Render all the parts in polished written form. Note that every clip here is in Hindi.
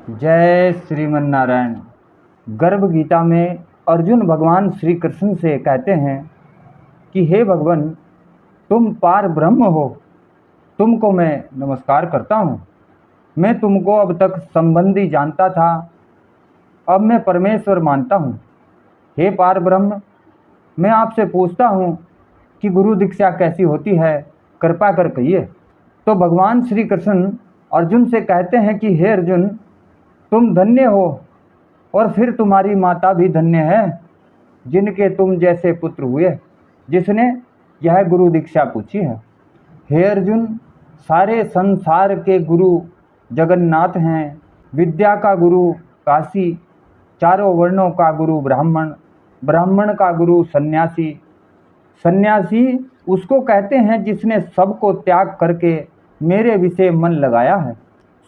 जय श्रीमन नारायण। गर्भ गीता में अर्जुन भगवान श्री कृष्ण से कहते हैं कि हे भगवान, तुम पार ब्रह्म हो, तुमको मैं नमस्कार करता हूँ। मैं तुमको अब तक संबंधी जानता था, अब मैं परमेश्वर मानता हूँ। हे पार ब्रह्म, मैं आपसे पूछता हूँ कि गुरु दीक्षा कैसी होती है, कृपा कर कहिए। तो भगवान श्री कृष्ण अर्जुन से कहते हैं कि हे अर्जुन, तुम धन्य हो और फिर तुम्हारी माता भी धन्य है, जिनके तुम जैसे पुत्र हुए, जिसने यह गुरु दीक्षा पूछी है। हे अर्जुन, सारे संसार के गुरु जगन्नाथ हैं। विद्या का गुरु काशी, चारों वर्णों का गुरु ब्राह्मण, ब्राह्मण का गुरु सन्यासी, सन्यासी उसको कहते हैं जिसने सबको त्याग करके मेरे विषय मन लगाया है,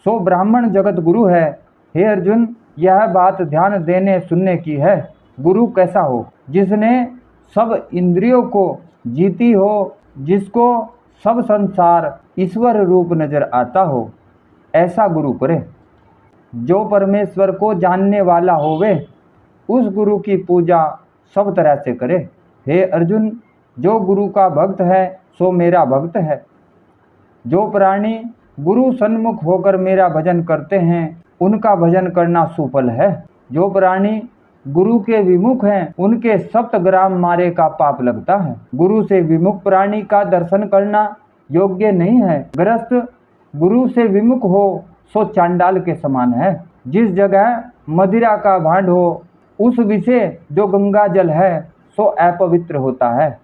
सो ब्राह्मण जगत गुरु है। हे अर्जुन, यह बात ध्यान देने सुनने की है। गुरु कैसा हो? जिसने सब इंद्रियों को जीती हो, जिसको सब संसार ईश्वर रूप नजर आता हो, ऐसा गुरु करे। जो परमेश्वर को जानने वाला होवे, उस गुरु की पूजा सब तरह से करे। हे अर्जुन, जो गुरु का भक्त है सो मेरा भक्त है। जो प्राणी गुरु सन्मुख होकर मेरा भजन करते हैं, उनका भजन करना सुफल है। जो प्राणी गुरु के विमुख हैं, उनके 7 ग्राम मारे का पाप लगता है। गुरु से विमुख प्राणी का दर्शन करना योग्य नहीं है। गृहस्थ गुरु से विमुख हो सो चांडाल के समान है। जिस जगह मदिरा का भांड हो, उस विषय जो गंगा जल है सो अपवित्र होता है।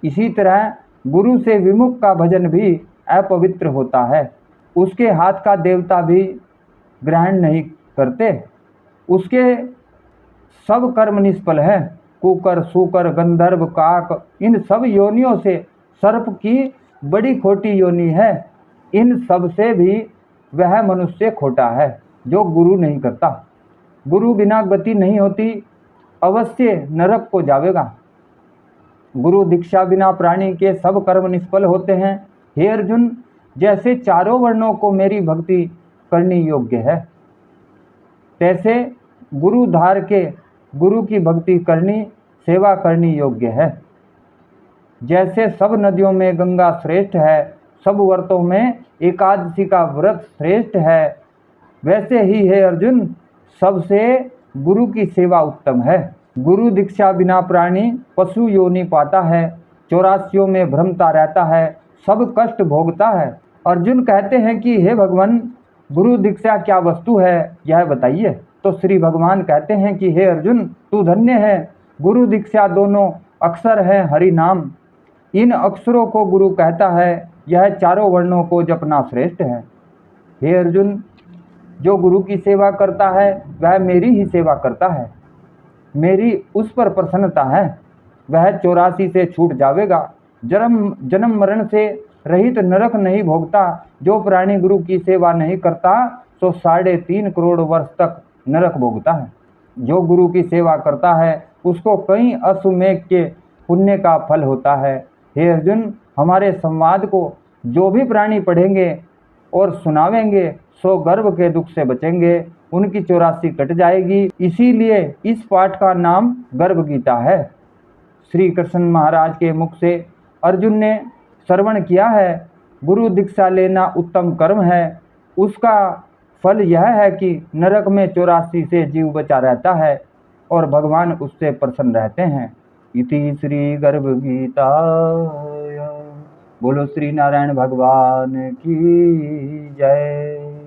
इसी तरह गुरु से विमुख का भजन भी अपवित्र होता है। उसके हाथ का देवता भी ग्रहण नहीं करते, उसके सब कर्म निष्फल है। कुकर, सूकर, गंधर्व, काक, इन सब योनियों से सर्प की बड़ी खोटी योनि है। इन सब से भी वह मनुष्य खोटा है जो गुरु नहीं करता। गुरु बिना गति नहीं होती, अवश्य नरक को जावेगा। गुरु दीक्षा बिना प्राणी के सब कर्म निष्फल होते हैं। हे अर्जुन, जैसे चारों वर्णों को मेरी भक्ति करनी योग्य है, तैसे गुरु धार के गुरु की भक्ति करनी, सेवा करनी योग्य है। जैसे सब नदियों में गंगा श्रेष्ठ है, सब व्रतों में एकादशी का व्रत श्रेष्ठ है, वैसे ही हे अर्जुन, सबसे गुरु की सेवा उत्तम है। गुरु दीक्षा बिना प्राणी पशु योनि पाता है, 84 में भ्रमता रहता है, सब कष्ट भोगता है। अर्जुन कहते हैं कि हे भगवान, गुरु दीक्षा क्या वस्तु है, यह बताइए। तो श्री भगवान कहते हैं कि हे अर्जुन, तू धन्य है। गुरु दीक्षा दोनों अक्षर है हरि नाम। इन अक्षरों को गुरु कहता है। यह चारों वर्णों को जपना श्रेष्ठ है। हे अर्जुन, जो गुरु की सेवा करता है वह मेरी ही सेवा करता है। मेरी उस पर प्रसन्नता है। वह 84 से छूट जावेगा। जन्म मरण से रहित नरक नहीं भोगता। जो प्राणी गुरु की सेवा नहीं करता तो 3.5 करोड़ वर्ष तक नरक भोगता है। जो गुरु की सेवा करता है उसको कई अश्वमेध के पुण्य का फल होता है। हे अर्जुन, हमारे संवाद को जो भी प्राणी पढ़ेंगे और सुनावेंगे सो गर्भ के दुख से बचेंगे, उनकी 84 कट जाएगी। इसीलिए इस पाठ का नाम गर्भ गीता है। श्री कृष्ण महाराज के मुख से अर्जुन ने श्रवण किया है, गुरु दीक्षा लेना उत्तम कर्म है। उसका फल यह है कि नरक में 84 से जीव बचा रहता है और भगवान उससे प्रसन्न रहते हैं। इति श्री गर्भ गीता। बोलो श्री नारायण भगवान की जय।